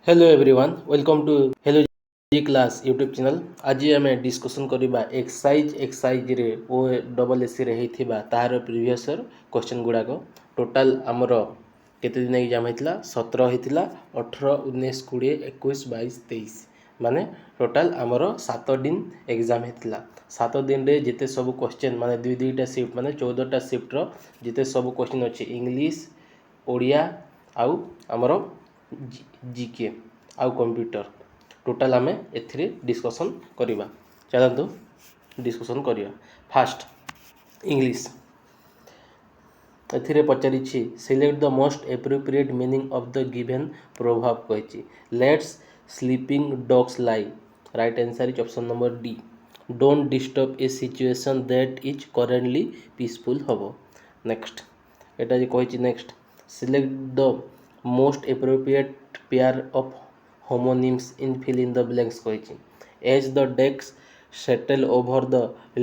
Hello everyone welcome to hello ji class YouTube channel. आज आम discussion करवा एक्सरसाइज रे ओ डबल एसी रे होइथिबा ताहार प्रीवियस क्वेश्चन गुड़ाक टोटाल आमर केते दिन एग्जाम होइतिला 17 होइतिला 18 19 20 21 22 23 माने टोटाल आमर 7 दिन एग्जाम होइतिला। 7 दिन रे जिते सब क्वेश्चन माने दुई दुईटा शिफ्ट माने 14टा शिफ्ट रो जिते सब क्वेश्चन अछि इंग्लिश ओडिया आउ आमर जीके आउ कंप्यूटर टोटाल आम ए डिस्कसन करवा। चलतु डिस्कसन करवा। फास्ट इंग्लिश एथिरे पचारि select the most appropriate meaning of the given proverb कही let's sleeping dogs lie right answer is option number D. Don't disturb a situation that is currently peaceful hmm. Next एटा जे कही next select the most appropriate pair of homonyms in fill in the blanks कही as the decks settle over the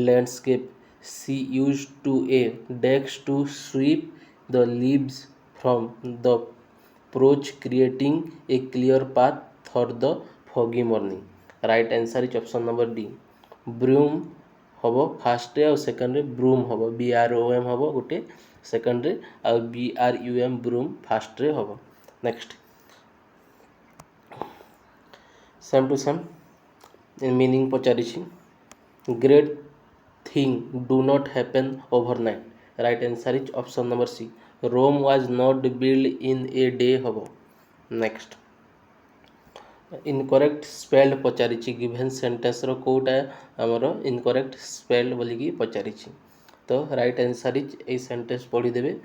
landscape she used to a decks to sweep the leaves from the porch creating a clear path for the foggy morning right answer is option number D। broom हम fast रे second रे broom हम BROM हम गोटे second रे आ BRUM broom fast रे hmm. Next same to same meaning पचारि great thing do not happen overnight right answer is option number C. Rome was not build in a day hmm. Next incorrect spelled पचारि given sentence रो कोटा आमर incorrect spelled बोलिकी पचारि तो right answer is a sentence पढ़ीदेवे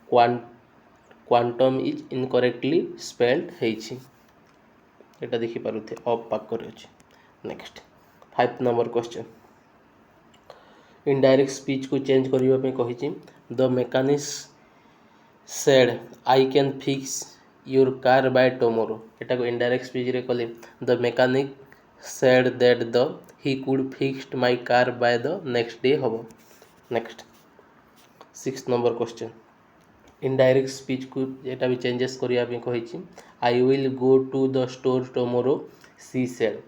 quantum is incorrectly spelled है एटा देखि पारुथे ऑफ पाक करे अछि। Next 5 number question indirect speech को चेंज करिवा पे कहिछि the machinist said I can fix your car by tomorrow एटा को इनडायरेक्ट स्पीच रे कहले the mechanic said that the he could fixed my car by the next day हबो। Next 6 number question indirect speech को एटा भी changes करिया पे कहिछि I will go to the store tomorrow she said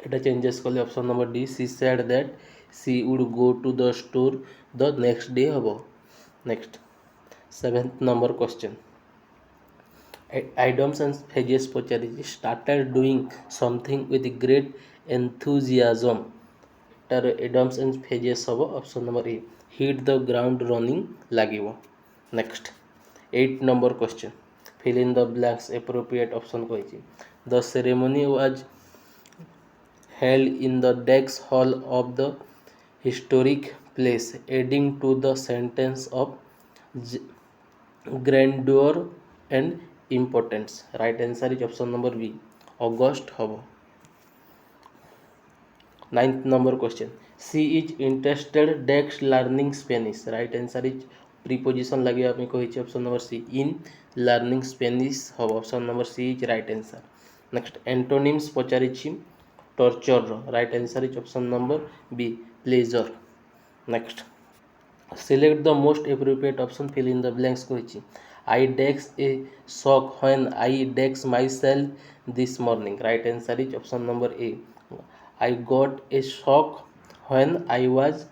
एटा चेंजेस कले option number D she said that she would go to the store the next day हबो। Next 7th number question idioms and phrases पचारि started doing something with great enthusiasm एटार idioms and phrases हबो option number A hit the ground running लागिवो। Next 8 number question fill in the blanks appropriate option कही the ceremony was held in the Dex Hall of the historic place adding to the sense of grandeur and importance right answer is option number B August हबो। 9th number question she is interested Dex learning Spanish right answer is preposition लगे आप कही option number C in learning Spanish hmm option number C is right answer. Next antonyms पचारि torture right answer is option number B pleasure. Next select the most appropriate option fill in the blanks कही I decks a shock when I decks myself this morning right answer is option number A I got a shock when I was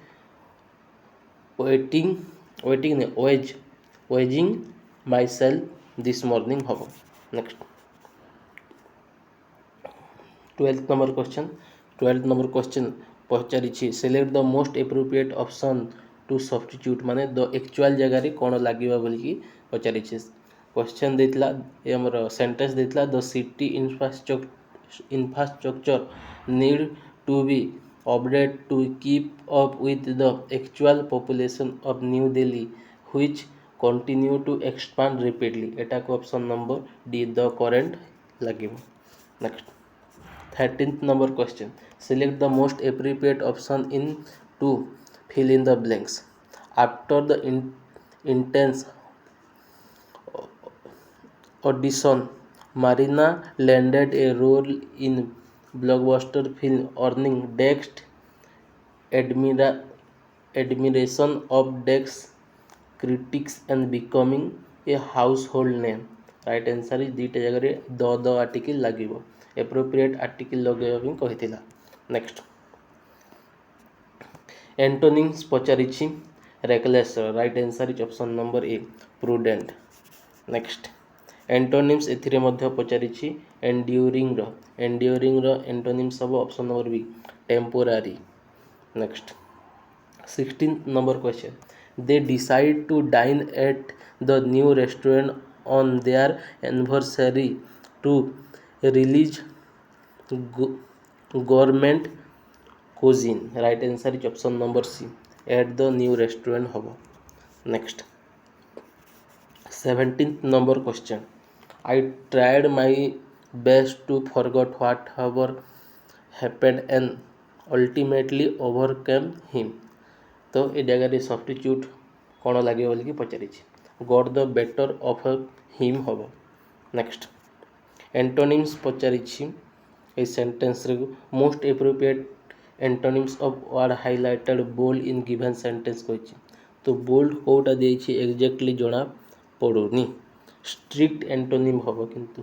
weighing myself this morning hmm. Next 12th number question पचारि select the most appropriate option to substitute माने the actual जगह रे कोन लागिबा बोलिकी पचारि question देतला ए हमर sentence देतला the city infrastructure need to be update to keep up with the actual population of New Delhi which continue to expand rapidly एटा को option number D the current लगे। Next 13th number question select the most appropriate option in to fill in the blanks after the intense audition Marina landed a role in blockbuster film earning Dex admiration of Dex critics and becoming a household name right answer is दुईटा जगह the article लगे appropriate article लगे कही। Next antonyms पचारिछि reckless right answer is option number A prudent. Next antonyms एथिरे मध्य पचारिछि enduring antonyms सब option number B temporary. Next 16th number question they decide to dine at the new restaurant on their anniversary to relish gourmet cuisine right answer is option number C at the new restaurant hobo। next 17th number question I tried my best to forget whatever happened and ultimately overcame him। तो ये जगह substitute कौन लगे बोलिकी पचारि got the better of him hmm. Next antonyms पचारि sentence most appropriate antonyms of word highlighted bold in given sentence कही। तो बोल्ड कोटा देछि एग्जैक्टली जना पड़ुनी स्ट्रिक्ट एंटोनिम हम किंतु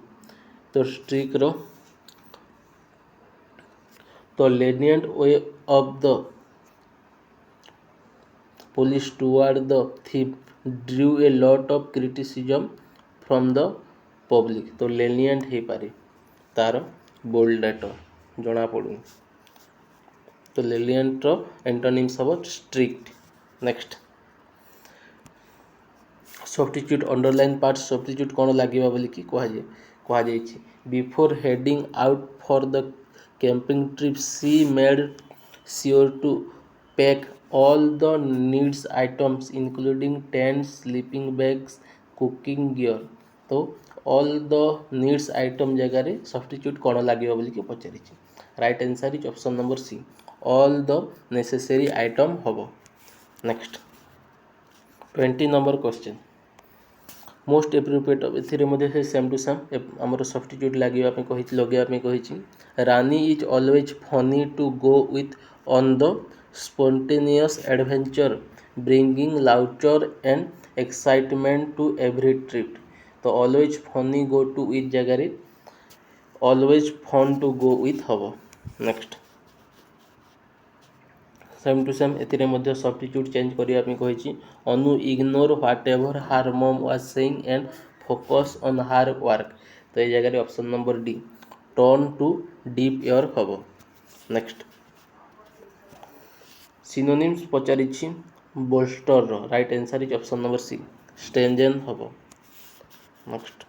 तो स्ट्रिक्ट रो तो lenient way of the police toward the thief drew a lot of criticism from the public। तो lenient हो पारे तार बोल्ड लेटर जना पड़ुनी तो lenient रो antonyms hmm strict. Next substitute underline part substitute कौन लगे बोलिकी कहुई before heading out for the camping trip she made sure to pack all the needs items including tent sleeping bags cooking gear. तो all the needs item जगह substitute कौन लगे बोलिकी पचारि right answer is option number C all the necessary item hmm. Next 20 number question most appropriate a same to same आमर substitute लगे कही Rani is always funny to go with on the spontaneous adventure bringing laughter and excitement to every trip. तो always funny go to with जगह always fun to go with hmm. Next same to same a substitute change करने कही Anu ignore whatever her mum was saying and focus on her work. तो ये जगह option number D turn to deaf ear hmm. Next synonyms पचारि bolster right answer is option number C strengthen hmm. Next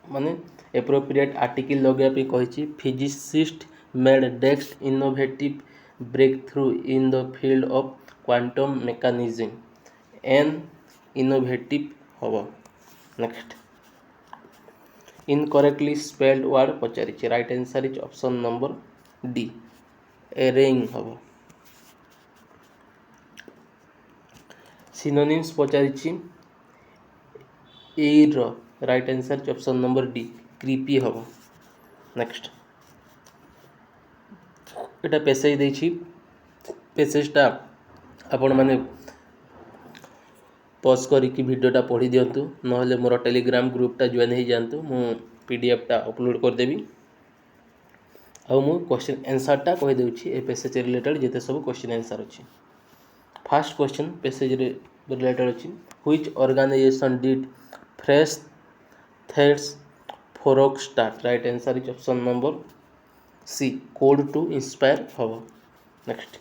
माने appropriate article लगे कही physicist made next innovative breakthrough in the field of quantum mechanism an innovative hmm. Next incorrectly spelled word पचारि right answer is option number D arraying hmm. Synonyms पचारि eerie right answer is option number D creepy hmm. Next एटा passage देछि पैसेजटा आपण माने pause करिकी वीडियोटा पढ़ी दिंतु ना मोर टेलीग्राम ग्रुपटा जॉइन हो जातु मु पीडीएफटा अपलोड करदेवी आ मु क्वेश्चन आंसरटा कहि देउछि ए पैसेज रिलेटेड जेते सब क्वेश्चन आंसर अछि। फर्स्ट क्वेश्चन पैसेज रिलेटेड अछि which organisation did fresh threads फोरक start right answer is option number C code to inspire hmm. Next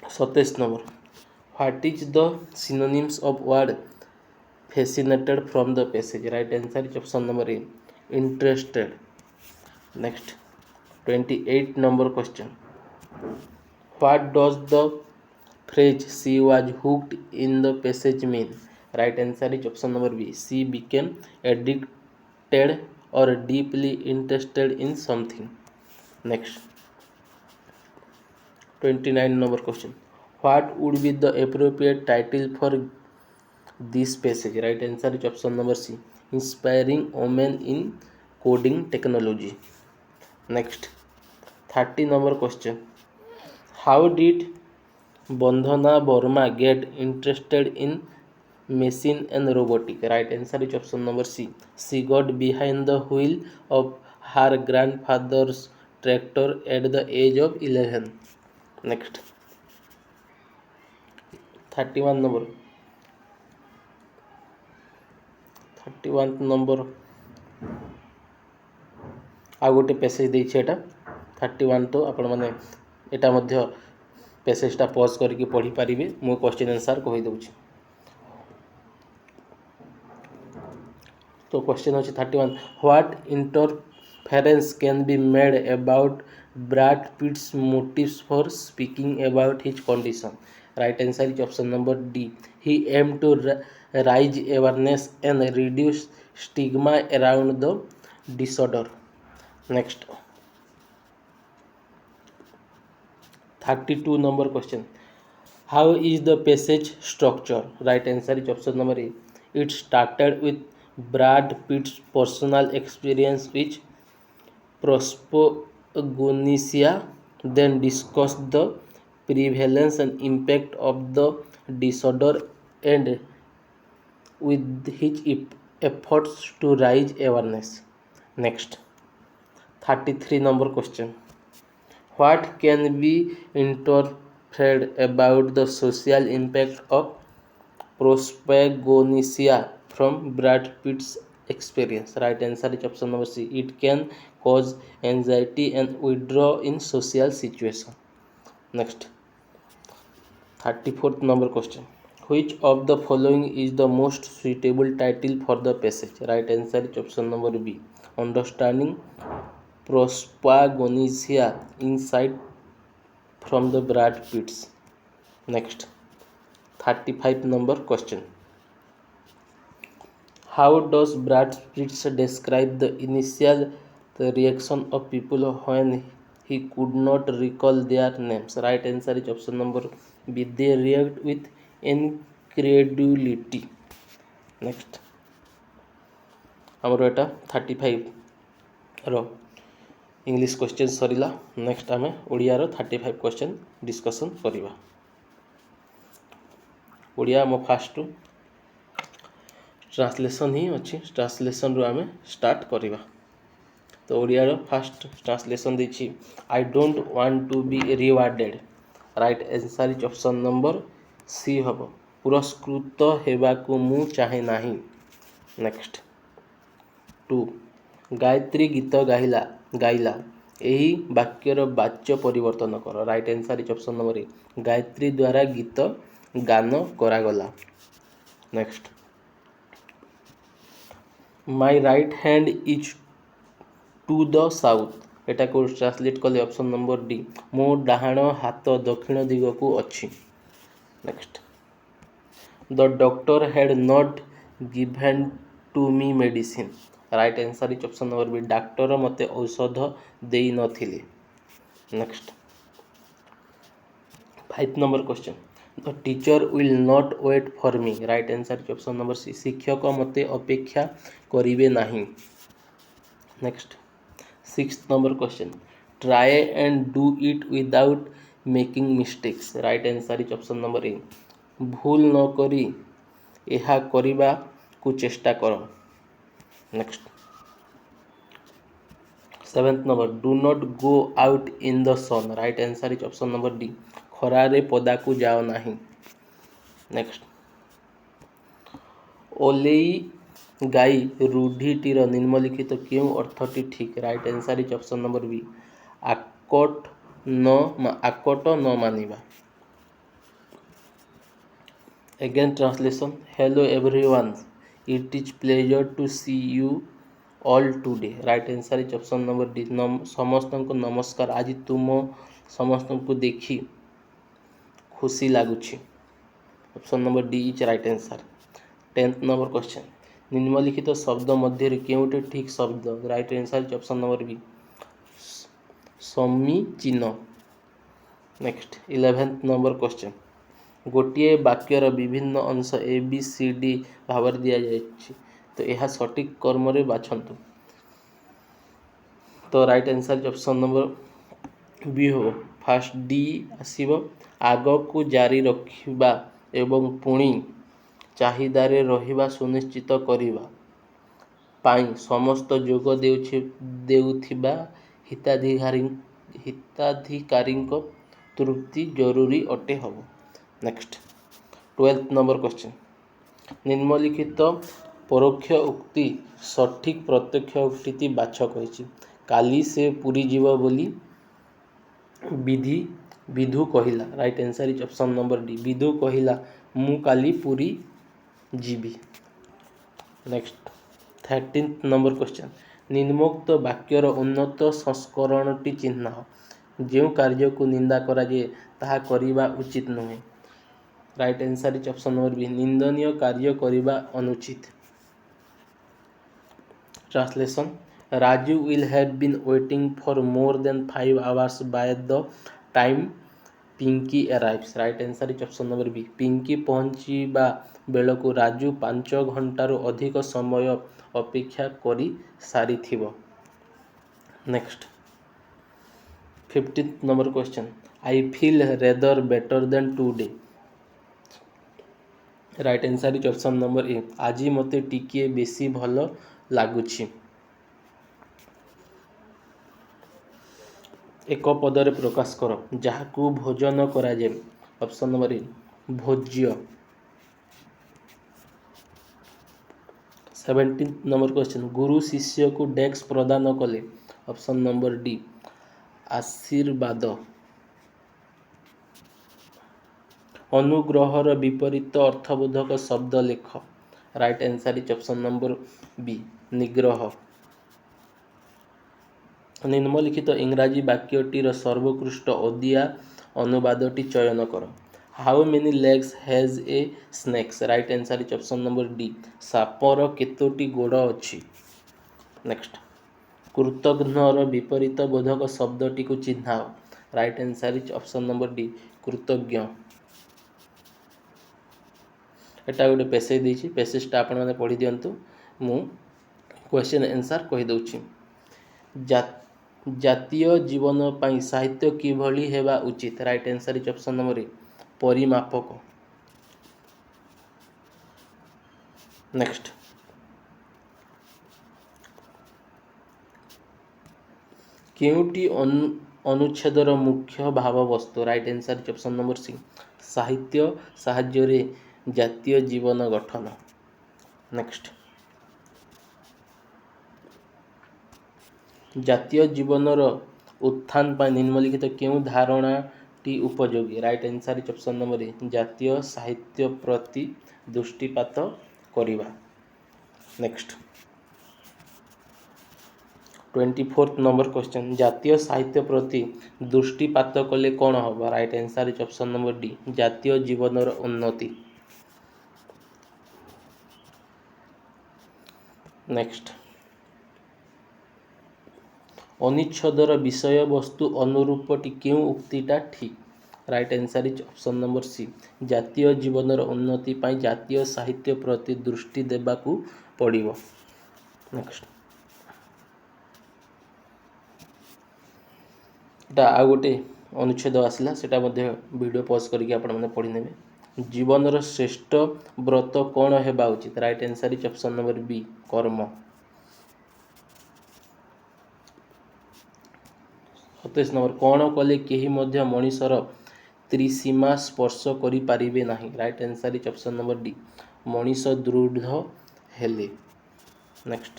27 number what is the synonyms of word fascinated from the passage right answer is option number A interested. Next 28 number question what does the phrase she was hooked in the passage mean right answer is option number B C became addicted or deeply interested in something। Next 29 number question what would be the appropriate title for this passage right answer is option number C inspiring women in coding technology। Next 30 number question how did Bandhana Burma get interested in machine and robotic. Right answer is option number C. She got behind the wheel of her grandfather's tractor at the age of 11. Next, 31 number. 31 number ଆଉ ଗୋଟେ passage ଦେଇଛି ଏଇଟା 31 ତ ଆପଣମାନେ ଏଇଟା ମଧ୍ୟ ପେସେଜଟା pause କରିକି ପଢ଼ିପାରିବେ ମୁଁ କ୍ୱେଶ୍ଚିନ୍ ଆନ୍ସର୍ କହିଦେଉଛି तो क्वेश्चन अच्छे 31 what interference can be made about Brad Pitt's motives for speaking about his condition right answer is option number D he aim to raise awareness and reduce stigma around the disorder next 32 number question how is the passage structure right answer is option number A it started with Brad Pitt's personal experience with prosopagnosia then discussed the prevalence and impact of the disorder and with his efforts to raise awareness next 33 number question what can be interpreted about the social impact of prosopagnosia from Brad Pitt's experience? Right answer is option number C. It can cause anxiety and withdrawal in social situation. Next, 34th number question. Which of the following is the most suitable title for the passage? Right answer is option number B. Understanding prosopagnosia insight from the Brad Pitts. Next, 35 number question. How does Brad Pitt describe the initial reaction of people when he could not recall their names? Right answer is option number B. They react with incredulity. Next, ଆମର ଏଟା 35 ର English question सरिला next आम Odia 35 question discussion करिबा ओडिया मो fast translation ही अच्छी translation रु आम start करिबा तो ओडिया फास्ट ट्रांसलेशन देछि I don't want to be rewarded right answer is option number C हबो पुरस्कृत हेबाकू मु चाहे नाही नेक्स्ट 2 गायत्री गीत गाइला यही वाक्यर वाच्य परिवर्तन कर right answer is option number A Gayatri द्वारा गीत गान करागला next my right hand is to the south एटा को ट्रांसलेट कले ऑप्शन नंबर डी मो डाहाण हाथ दक्षिण दिग को अच्छी next the doctor had not given to me medicine right answer is option number B doctor मते औषध देई नथिले next 5 number question the teacher will not wait for me right answer is option number C शिक्षक मते अपेक्षा करिवे नाही next 6 number question try and do it without making mistakes right answer is option number A भूल न करी एहा करिबा को चेष्टा करो next 7th number do not go out in the sun right answer is option number D खरारे पदा को जाओ नहीं नेक्स्ट ओलेई गाई रूढ़ीटीर निम्नलिखित क्यों अर्थटी ठीक right answer is option number B आकट न मानिबा again translation hello everyone it is pleasure to see you all today right answer is option number D समस्त को नमस्कार आज तुम समस्त को देखी खुशी लगुच option number D is right answer 10th number question निम्नलिखित शब्द मध्य केउटे ठीक शब्द right answer is option number B समीचीन नेक्स्ट 11th नंबर क्वेश्चन गोटे वाक्यर विभिन्न अंश ए बी सी डी भाव दि जाए तो यह सटीक कर्म रे बाछंतु तो right answer is option number B हो फास्ट डी आसीबो आग को जारी रखिबा एवं पुणी ଚାହିଦାରେ ରହିବା ସୁନିଶ୍ଚିତ କରିବା ପାଇଁ ସମସ୍ତ ଯୋଗ ଦେଉଥିବା ହିତାଧିକାରୀଙ୍କ ତୃପ୍ତି ଜରୁରୀ ଅଟେ ହେବ। Next 12th number question. ନିମ୍ନଲିଖିତ ପରୋକ୍ଷ ଉକ୍ତି ସଠିକ୍ ପ୍ରତ୍ୟକ୍ଷ ଉକ୍ତିଟି ବାଛ କହିଛି। କାଲି ସେ ପୁରୀ ଯିବ ବୋଲି ବିଧୁ କହିଲା। Right answer is option number D. Bidhu କହିଲା ମୁଁ କାଲି ପୁରୀ ଯିବି। Next 13th number question. ନିମ୍ନୋକ୍ତ ବାକ୍ୟର ଉନ୍ନତ ସଂସ୍କରଣଟି ଚିହ୍ନାଅ। ଯେଉଁ କାର୍ଯ୍ୟକୁ ନିନ୍ଦା କରାଯାଏ ତାହା କରିବା ଉଚିତ ନୁହେଁ। Right answer is option number B. ନିନ୍ଦନୀୟ କାର୍ଯ୍ୟ କରିବା ଅନୁଚିତ। Translation: Raju will have been waiting for more than 5 hours by the time Pinky arrives. Right answer is option number B. Pinki ପହଞ୍ଚିବା ବେଳକୁ ରାଜୁ 5 ଘଣ୍ଟାରୁ ଅଧିକ ସମୟ ଅପେକ୍ଷା କରି ସାରିଥିବ। Next 15th number question. I feel rather better than today. Right answer is option number A. ଆଜି ମୋତେ ଟିକିଏ ବେଶୀ ଭଲ ଲାଗୁଛି। ଏକ ପଦରେ ପ୍ରକାଶ କର ଯାହାକୁ ଭୋଜନ କରାଯାଏ। ଅପସନ୍ ନମ୍ବର ଏ ଭୋଜ୍ୟ। 17th number question. ଗୁରୁ ଶିଷ୍ୟକୁ ଡେସ୍କ ପ୍ରଦାନ କଲେ। ଅପସନ୍ ନମ୍ବର ଡି ଆଶୀର୍ବାଦ। ଅନୁଗ୍ରହର ବିପରୀତ ଅର୍ଥବୋଧକ ଶବ୍ଦ ଲେଖ। Right answer is option number B ନିଗ୍ରହ। ନିମ୍ନଲିଖିତ ଇଂରାଜୀ ବାକ୍ୟଟିର ସର୍ବୋତ୍କୃଷ୍ଟ ଓଡ଼ିଆ ଅନୁବାଦଟି ଚୟନ କର। How many legs has a snakes. Right answer is option number D ସାପର କେତୋଟି ଗୋଡ଼ ଅଛି। ନେକ୍ସଟ କୃତଘ୍ନର ବିପରୀତ ବୋଧକ ଶବ୍ଦଟିକୁ ଚିହ୍ନାଅ। Right answer is option number D କୃତଜ୍ଞ। ଏଟା ଗୋଟେ ପେସେଜ ଦେଇଛି, ପେସେଜଟା ଆପଣମାନେ ପଢ଼ି ଦିଅନ୍ତୁ। ମୁଁ କ୍ୱେଶ୍ଚନ୍ ଆନ୍ସର୍ କହିଦେଉଛି। ଜାତୀୟ ଜୀବନ ପାଇଁ ସାହିତ୍ୟ କିଭଳି ହେବା ଉଚିତ। Right answer is option number A ପରିମାପକ। ନେକ୍ସଟ କେଉଁଟି ଅନୁଚ୍ଛେଦର ମୁଖ୍ୟ ଭାବବସ୍ତୁ। Right answer is option number C ସାହିତ୍ୟ ସାହାଯ୍ୟରେ ଜାତୀୟ ଜୀବନ ଗଠନ। ନେକ୍ସଟ ଜାତୀୟ ଜୀବନର ଉତ୍ଥାନ ପାଇଁ ନିମ୍ନଲିଖିତ କେଉଁ ଧାରଣାଟି ଉପଯୋଗୀ। Right answer is option number ଏ ଜାତୀୟ ସାହିତ୍ୟ ପ୍ରତି ଦୃଷ୍ଟିପାତ କରିବା। Next 24th number question. ଜାତୀୟ ସାହିତ୍ୟ ପ୍ରତି ଦୃଷ୍ଟିପାତ କଲେ କ'ଣ ହେବ। Right answer is option number D ଜାତୀୟ ଜୀବନର ଉନ୍ନତି। ନେକ୍ସଟ ଅନୁଚ୍ଛେଦର ବିଷୟବସ୍ତୁ ଅନୁରୂପଟି କେଉଁ ଉକ୍ତିଟା ଠିକ୍। Right answer is option number C ଜାତୀୟ ଜୀବନର ଉନ୍ନତି ପାଇଁ ଜାତୀୟ ସାହିତ୍ୟ ପ୍ରତି ଦୃଷ୍ଟି ଦେବାକୁ ପଡ଼ିବ। ନେକ୍ସଟ ଏଟା ଆଉ ଗୋଟେ ଅନୁଚ୍ଛେଦ ଆସିଲା, ସେଟା ମଧ୍ୟ ଭିଡ଼ିଓ ପଜ୍ କରିକି ଆପଣମାନେ ପଢ଼ିନେବେ। ଜୀବନର ଶ୍ରେଷ୍ଠ ବ୍ରତ କ'ଣ ହେବା ଉଚିତ। Right answer is option number B କର୍ମ। 27 ନମ୍ବର କ'ଣ କଲେ କେହି ମଧ୍ୟ ମଣିଷର ତ୍ରିସୀମା ସ୍ପର୍ଶ କରିପାରିବେ ନାହିଁ। Right answer is option number D ମଣିଷ ଦୃଢ଼ ହେଲେ। ନେକ୍ସଟ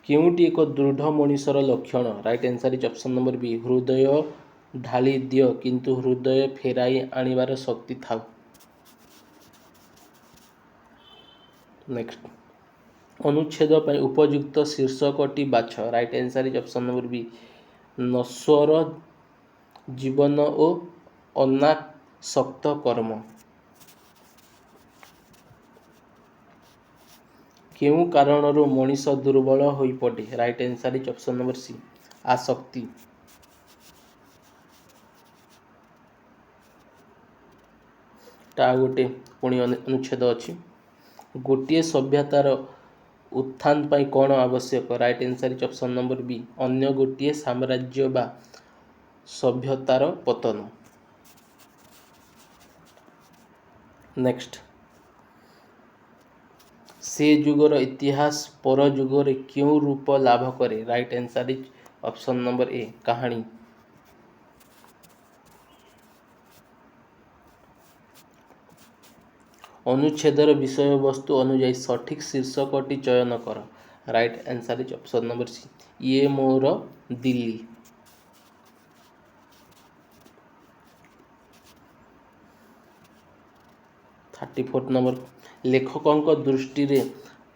କେଉଁଟି ଏକ ଦୃଢ଼ ମଣିଷର ଲକ୍ଷଣ। Right answer is option number B ହୃଦୟ ଢାଳି ଦିଅ କିନ୍ତୁ ହୃଦୟ ଫେରାଇ ଆଣିବାର ଶକ୍ତି ଥାଉ। ନେକ୍ସଟ ଅନୁଚ୍ଛେଦ ପାଇଁ ଉପଯୁକ୍ତ ଶୀର୍ଷକଟି ବାଛ। Right answer is option number B ନଶ୍ୱର ଜୀବନ ଓ ଅନାସକ୍ତ କର୍ମ। କେଉଁ କାରଣରୁ ମଣିଷ ଦୁର୍ବଳ ହୋଇପଡ଼େ। Right answer is option number C ଆସକ୍ତି। ଟା ଆଉ ଗୋଟେ ପୁଣି ଅନୁଚ୍ଛେଦ ଅଛି। ଗୋଟିଏ ସଭ୍ୟତାର ଉତ୍ଥାନ ପାଇଁ କ'ଣ ଆବଶ୍ୟକ। Right answer is option number B ଅନ୍ୟ ଗୋଟିଏ ସାମ୍ରାଜ୍ୟ ବା ସଭ୍ୟତାର ପତନ। नेक्स्ट से जुगर इतिहास पर जुगर क्यों रूप लाभ करे right answer is option number A कहानी। अनुच्छेदर विषय वस्तु अनुଯାयी सठिक शीर्षकटी चयन कर right answer is option number C ये मोर दिल्ली। 34 नंबर लेखकों दृष्टि रे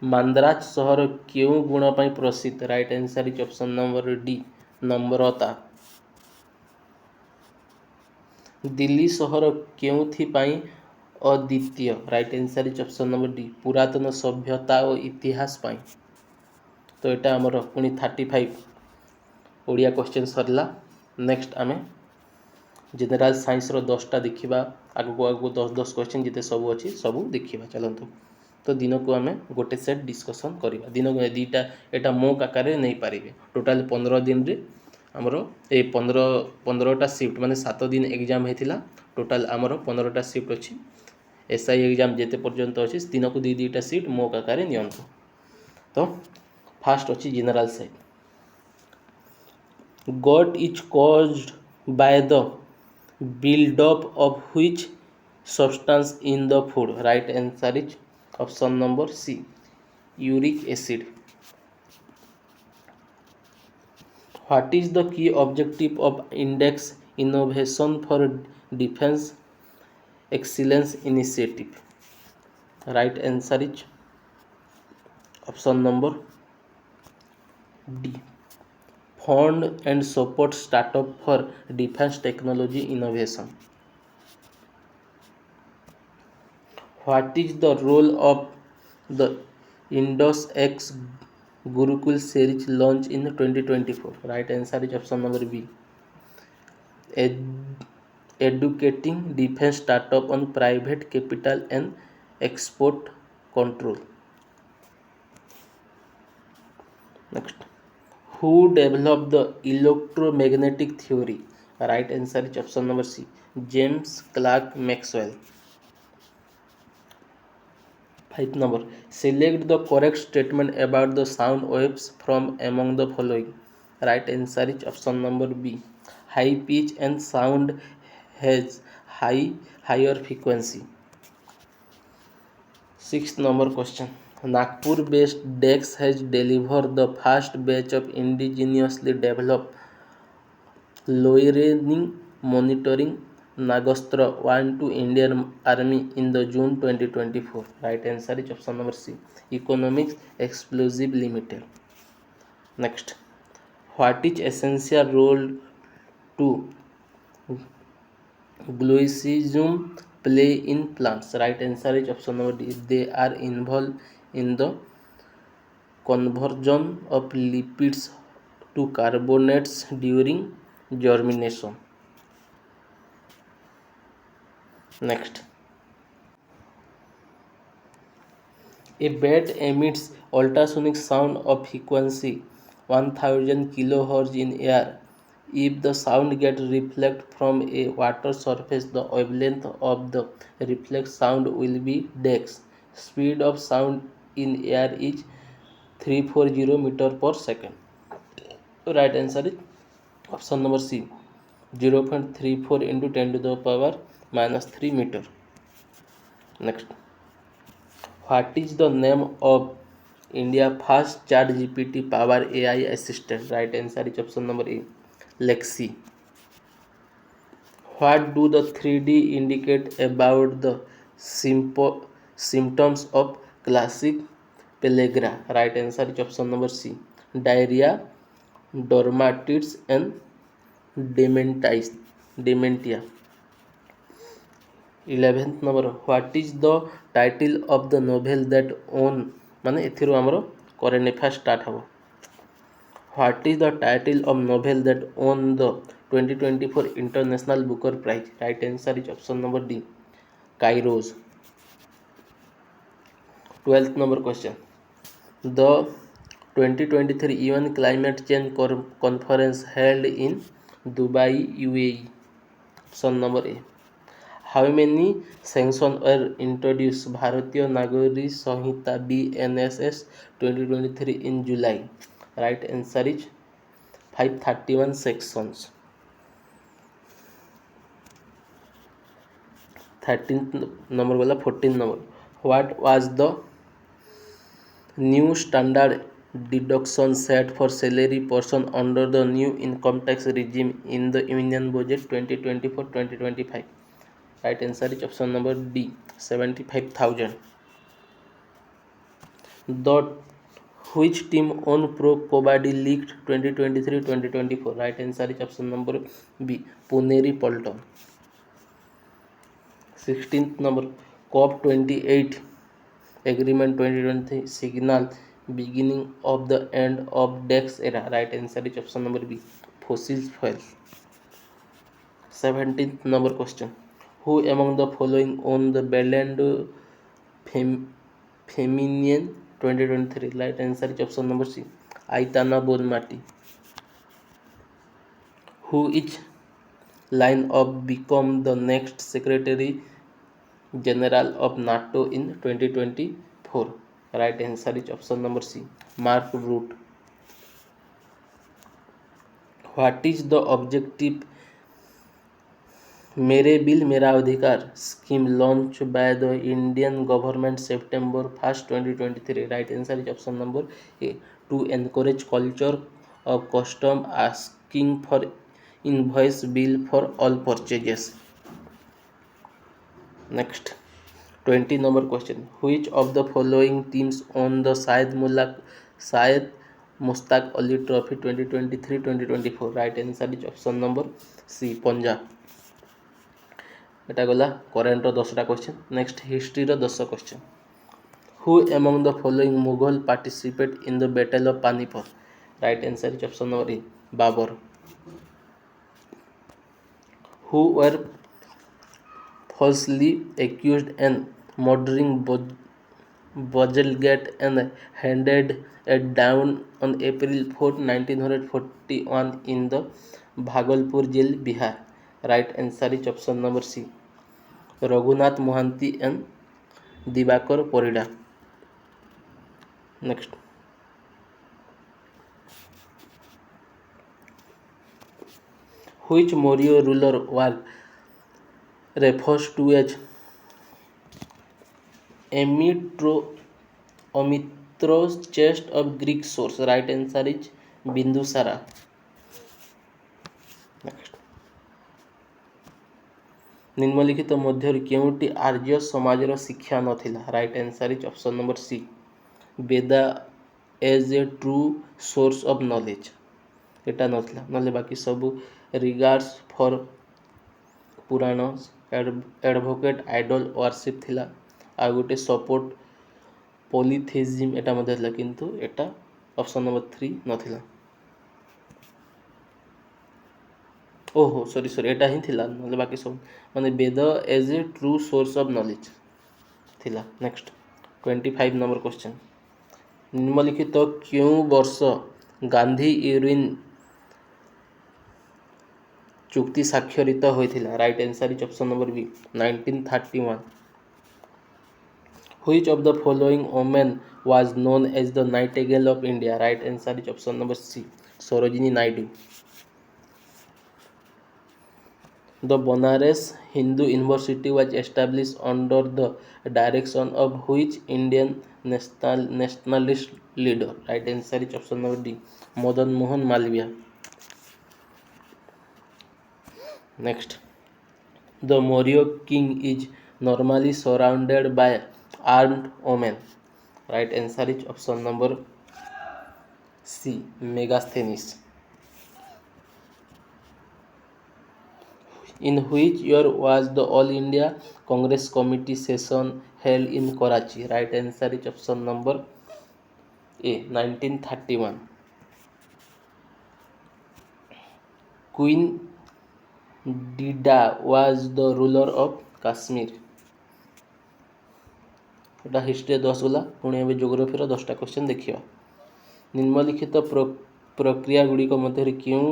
मांद्राज सहर क्यों गुण पर प्रसिद्ध right answer is option number D नम्रता। दिल्ली सहर क्योंथिपाई अद्वितीय right answer is option number D पुरातन सभ्यता और इतिहास पाई। तो यहाँ आमर पुणी 35 ओडिया क्वेश्चन सरला। नेक्स्ट आमे जेनेराल साइंस रो 10टा देखा आगू आगू 10 क्वेश्चन जिते सब अच्छी सब देखा चलतु। तो दिन को आम गोटे सेट डिस्कसन करवा दिन को दीटा यहाँ मोक आकार नहीं पारे टोटाल 15 दिन रे आमर ए 15टा शिफ्ट माने 7 दिन एग्जाम होता टोटाल आमर 15टा शिफ्ट अच्छी एसआई एग्जाम जिते पर्यंत अच्छी दिन को दीटा सीट मोक आकार नियंतु। तो फास्ट अच्छी general science got is caused by the build-up of which substance in the food right answer is option number C uric acid. What is the key objective of index innovation for defense excellence initiative right answer is option number D fund and support startup for defense technology innovation. What is the role of the Indus X Gurukul series launched in 2024 right answer is option number B educating defense startup on private capital and export control. Next who developed the electromagnetic theory right answer is option number C James Clerk Maxwell. 5 number select the correct statement about the sound waves from among the following right answer is option number B high pitch and sound has higher frequency. 6th number question Nagpur based DEX has delivered the first batch of indigenously developed loitering monitoring Nagastra 1 to Indian Army in the June 2024 right answer is option number C Economics Explosive Limited. Next what is essential role to glycism play in plants right answer is option number D they are involved in the conversion of lipids to carbonates during germination. Next a bat emits ultrasonic sound of frequency 1000 kHz in air. If the sound gets reflected from a water surface, the wavelength of the reflect sound will be dx. Speed of sound in air is 340 meter per second. Right answer is option number C 0.34 into 10 to the power minus 3 meter. Next what is the name of India first chat GPT power AI assistant right answer is option number A Lexi. What do the 3D indicate about the symptoms of classic pellagra right answer is option number C diarrhea dermatitis and dementia. 11th number what is the title of the novel that won माने एथिरो हमरो current affairs start हबो what is the title of novel that won the 2024 International Booker Prize right answer is option number D Kairos. 12th number question the 2023 UN Climate Change Conference held in Dubai UAE option number A how many sanction were introduce भारतीय नागरिक संहिता BNSS 2023 in July. Right answer is 531 sections. 13th number वाला 14 number. What was the new standard deduction set for salary person under the new income tax regime in the Union Budget 2024-2025? Right answer is option number D, 75,000. The which team won Pro Kabaddi League 2023-2024? Right answer is option number B, Puneri Polton. 16th number, COP28 Agreement 2020 signal beginning of the end of DEX era. Right answer is option number B, fossil fuels. 17th number question, who among the following won the Ballon d'Or Feminine 2023? Right answer is option number C, Aitana Bonmati. Who each line up become the next Secretary General of NATO in 2024? Right answer is option number C, Mark Rutte. What is the objective मेरे bill मेरा अधिकार scheme launched by the Indian government September 1st 2023? Right answer is option number A, to encourage culture of custom asking for invoice bill for all purchases. Next, 20 number question, which of the following teams won the Syed Mushtaq Ali Trophy 2023-2024? Right answer is option number C, Punjab. এটা গলা করেন্টর 10টা question. Next হিস্ট্রির 10 question. Who among the following Mughal participate in the battle of Panipat? Right answer is option number A, Babur. Who were falsely accused and murdering Bazalgette and handed it down on April 4, 1941 in the Bhagalpur jail, Bihar? Right answer is option number C, Raghunath Mohanty and Dibakar Parida. Next, which Maurya ruler was refers to as Amitro's chest of Greek source? Right answer is Bindusara. Next, নিম্নলিখিত ମଧ୍ୟରୁ କେଉଁଟି ଆର୍ଯ୍ୟ ସମାଜର ଶିକ୍ଷା ନଥିଲା? Right answer is option number C, Beda age a true source of knowledge. ଏଇଟା ନଥିଲା, ନହେଲେ ବାକି ସବୁ ରିଗାର୍ଡସ୍ ଫର୍ ପୁରାଣ, ଆଡ଼ଭୋକେଟ୍ ଆଇଡଲ୍ ୱାର୍ସିପ୍ ଥିଲା, ଆଉ ଗୋଟେ ସପୋର୍ଟ ପଲିଥେଇଜିମ୍ ଏଟା ମଧ୍ୟ ଥିଲା, କିନ୍ତୁ ଏଟା ଅପସନ୍ ନମ୍ବର 3 ନଥିଲା। ଓହୋ ସରି ଏଟା ହିଁ ଥିଲା, ନହେଲେ ବାକି ସବୁ ମାନେ Veda as a true source of knowledge ଥିଲା। ନେକ୍ସଟ 25 ନମ୍ବର କ୍ୱେଶ୍ଚନ୍, ନିମ୍ନଲିଖିତ କେଉଁ ବର୍ଷ ଗାନ୍ଧୀ ଇରୱିନ୍ ଚୁକ୍ତି ସ୍ୱାକ୍ଷରିତ ହୋଇଥିଲା? Right answer is option number B, 1931। Which of the following women was known as the Nightingale of India? Right answer is option number C, Sarojini Naidu. The Banaras Hindu University was established under the direction of which Indian nationalist leader? Right answer is option number D, Madan Mohan Malviya. Next, the Maurya king is normally surrounded by armed women. Right answer is option number C, Megasthenes. In which year was the All India Congress Committee session held in Karachi? Right answer is option number A, 1931. Queen Dida was the ruler of Kashmir. এটা history 10 ଗଲା, ପୁଣି ଏବେ ଜୋଗ୍ରାଫିର 10ଟା question ଦେଖିବା। ନିମ୍ନଲିଖିତ ପ୍ରକ୍ରିୟା ଗୁଡ଼ିକ ମଧ୍ୟରେ କେଉଁ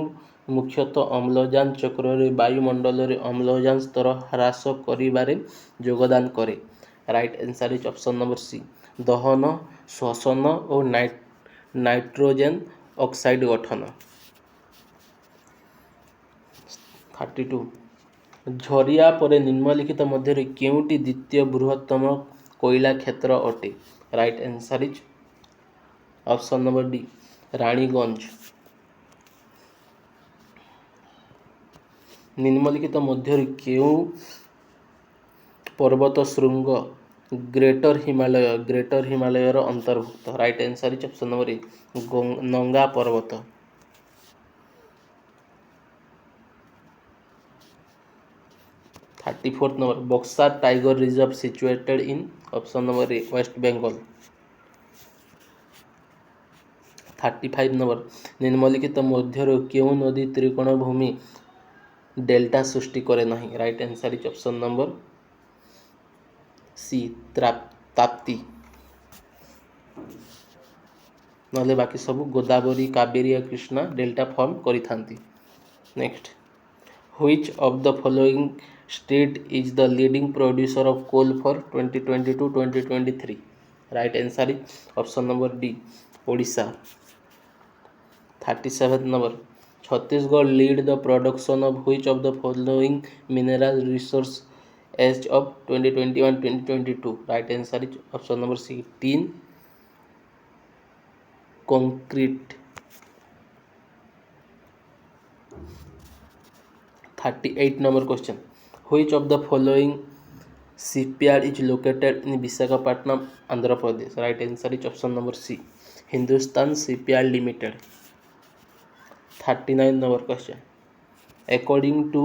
मुख्यतः अम्लजान चक्र वायुमंडल अम्लजान स्तर ह्रास करिबारे योगदान करे। Right answer is option number C दहन श्वसन और नाइट्रोजन ऑक्साइड गठन। 32 झरिया पर निम्नलिखित मध्य केउटी द्वितीय बृहत्तम कोयला क्षेत्र अटे। Right answer is option number D Raniganj. निम्नलिखित मध्य केउ पर्वत श्रृंग ग्रेटर हिमालय अंतर्भुक्त। Right answer is option number A Nanga Parbat. 34 number Buxa tiger reserve situated in option number A west Bengal. 35 number निम्नलिखित मध्य केउ नदी त्रिकोण भूमि डेल्टा सृष्टि करे नहीं। Right answer is option number C Tapti. नले बाकी सब गोदावरी कावेरी और कृष्णा डेल्टा फॉर्म करी थांती। Next which of the following state is the leading producer of coal for 2022-2023। Right answer is option number D Odisha. 37 number Chhattisgarh lead the production of which of the following mineral resource as of 2021-2022। Right answer is option number C tin concrete. 38 number question which of the following shipyard is located in Visakhapatnam, Andhra Pradesh। right answer is option number C Hindustan Shipyard Limited। 39 number question according to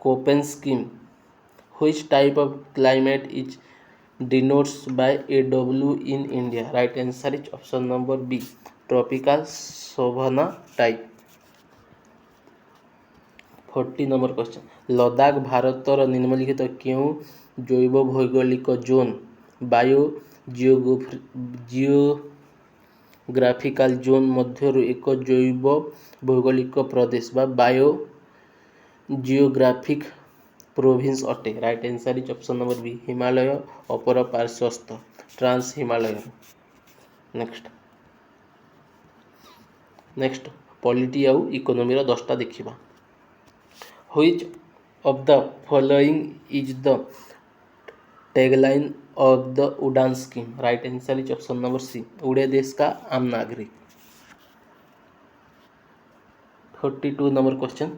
Köppen scheme which type of climate is denotes by a W in India। right answer is option number B tropical savanna type। 40 number question Ladakh भारतर निम्नलिखित क्यों जैव भौगोलिक zone bio geographical zone मध्य एक जैव भौगोलिक प्रदेश बा बायो जियोग्राफिक प्रोविंस अटे। Right answer is option number B Himalaya अपर पार्श्वस्थ ट्रांस हिमालय। नेक्स्ट पॉलिटी आउ इकोनॉमी रो 10टा देखिबा which of the following is the tagline of the Udan scheme. Right answer is option number C उड़े देश का आम नागरिक। 42 नंबर क्वेश्चन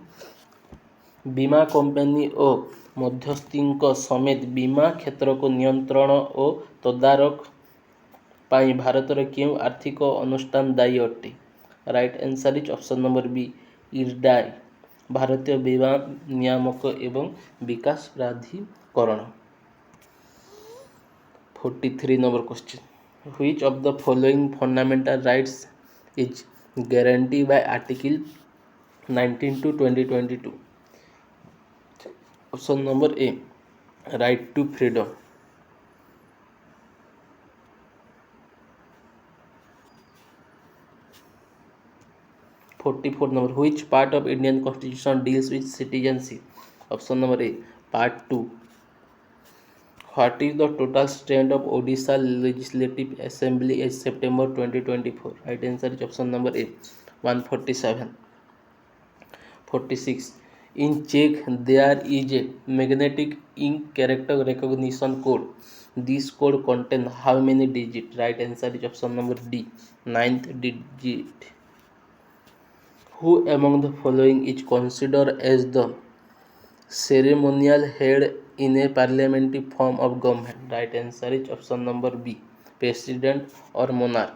बीमा कंपनी और मध्यस्थी समेत बीमा क्षेत्र को नियंत्रण और तदारक पाई भारतर क्यों आर्थिक अनुष्ठान दायी अटे। Right answer is option number B IRDAI भारतीय बीमा नियामक एवं विकास प्राधिकरण। 43 number question which of the following fundamental rights is guarantee by article 19 to 2022। Option number A right to freedom. 44 number which part of Indian constitution deals with citizenship। option number A part 2। what is the total strength of Odisha legislative assembly as September 2024। right answer is option number A 147। 46 in Czech there is a magnetic ink character recognition code this code contain how many digits। right answer is option number D 9th digit। who among the following is considered as the ceremonial head in a parliamentary form of government। right answer is option number B president or monarch।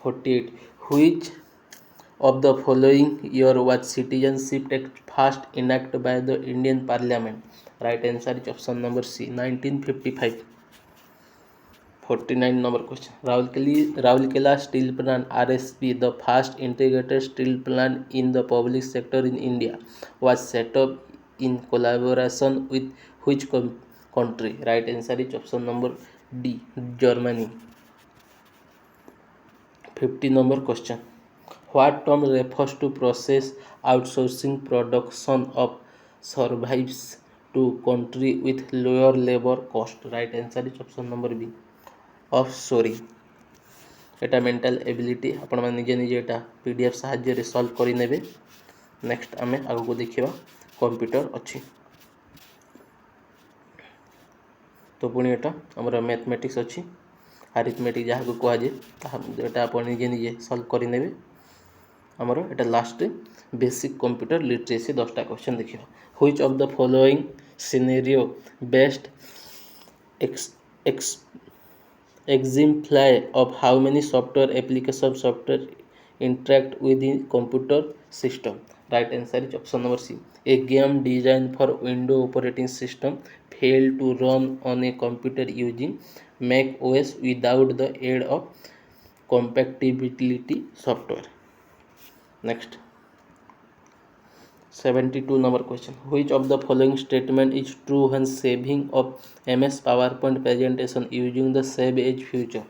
48 which of the following year was citizenship act first enacted by the Indian parliament। right answer is option number C 1955। 49 number question Rourkela steel plant RSP the first integrated steel plant in the public sector in India was set up in collaboration with which country। right answer is option number D Germany। 50 number question What term refers to process outsourcing production of survives to country with lower labor cost? Right answer is option number B. Offshoring. এটা mental ability आपण माने निजे निजे एटा PDF सहाय्य रे solve करि नेबे। Next आमे आगु को देखिबा कंप्यूटर अछि। तो पुणी एटा हमर मैथमेटिक्स अछि, अरिथमेटिक जहाँ को कह जाए एटा आपण निजे निजे सॉल्व करि नेबे। हमर एटा लास्ट बेसिक कंप्यूटर लिटरेसी 10टा क्वेश्चन देखिबा। Which of the following scenario best exemplify of how many software application software interact with the computer system? Right answer is option number C. A game designed for Windows operating system failed to run on a computer using Mac OS without the aid of compatibility software. Next, 72 number question. Which of the following statement is true when saving of MS PowerPoint presentation using the Save as feature?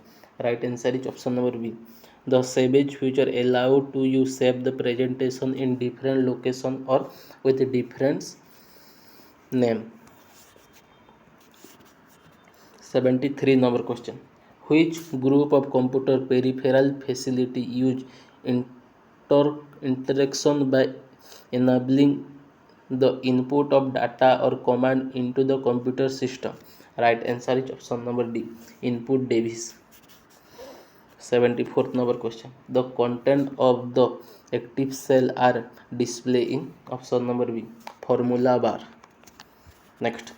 Right answer is option number B. The Save as feature allow to you save the presentation in different location or with different name. 73 number question. Which group of computer peripheral facility use interaction by enabling the input of data or command into the computer system? Right answer is option number D. Input device. 74th number question. The content of the active cell are displayed in option number B. Formula bar. Next,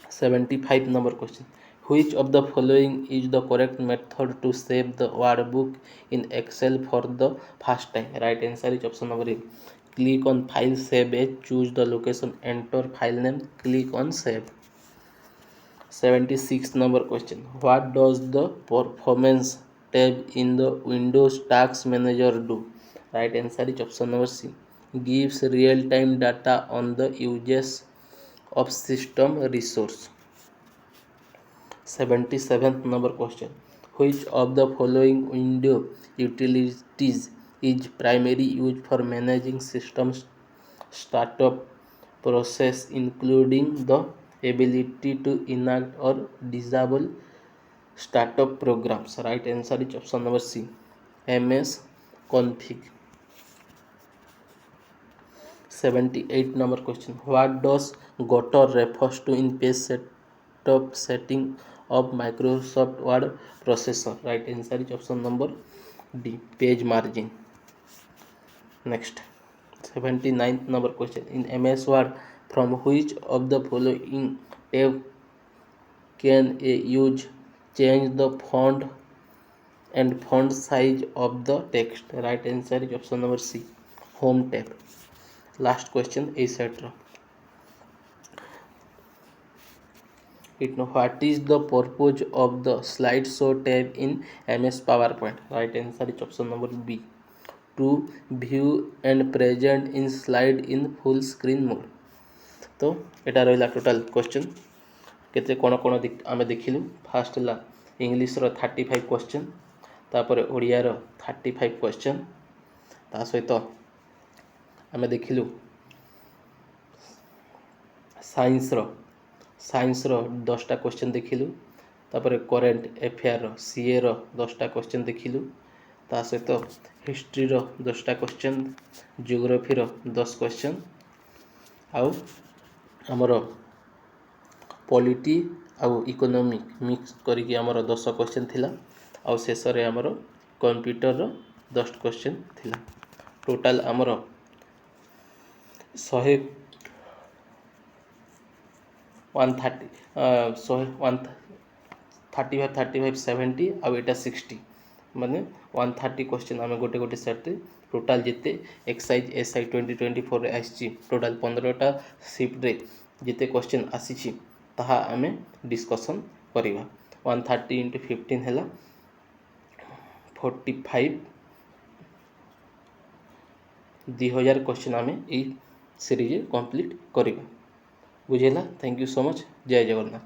75 number question. Which of the following is the correct method to save the workbook in Excel for the first time? Right answer is option number A. Click on File, Save As, choose the location, enter file name, click on Save. 76 number question. What does the Performance tab in the Windows Task Manager do? Right answer is option number C. Gives real-time data on the uses of system resource. 77th number question. Which of the following window utilities is primary used for managing system startup process, including the ability to enact or disable startup programs? Right answer is option number C. MS config. 78 number question. What does Gotter refers to in page setup setting of Microsoft Word processor? Right answer is option number D. Page margin. Next, 79th number question. In MS Word, from which of the following tab can a user change the font and font size of the text? Right answer is option number C. Home tab. Last question, etc. What is the purpose of the slideshow tab in MS PowerPoint? Right answer is option number B. To view and present in slide in full screen mode. तो एटा रहिला total question केते कोन कोन आमे देखिलु। Fast हला English रो 35 question, तापर ओडिया रो 35 question, ता सहित आमे देखिलु science रो 10टा question देखिलु, तापर करेंट अफेयर रो सीए रो 10टा क्वेश्चन देखिलु, ता सहित हिस्ट्री रो 10टा क्वेश्चन, जियोग्राफी रो 10 क्वेश्चन, आउ हमर पॉलिटी आउ इकोनॉमिक मिक्स करिके हमर 10 क्वेश्चन थिला, आउ शेष रे हमर कंप्यूटर रो 10 क्वेश्चन थिला। टोटल हमर 35 70 आउ एटा 60 माने 130 क्वेश्चन आमे गोटे गोटे सेट रे टोटल जिते एक्सरसाइज एसआई 2024 रे आसी टोटल 15टा शिफ्ट रे जिते क्वेश्चन आसी ताहा आमे डिस्कशन करिवा। 130 into 15 हैला 45 2000 क्वेश्चन आमे ई सीरीज कंप्लीट करिवा। बुझेला। Thank you so much. जय जगन्नाथ।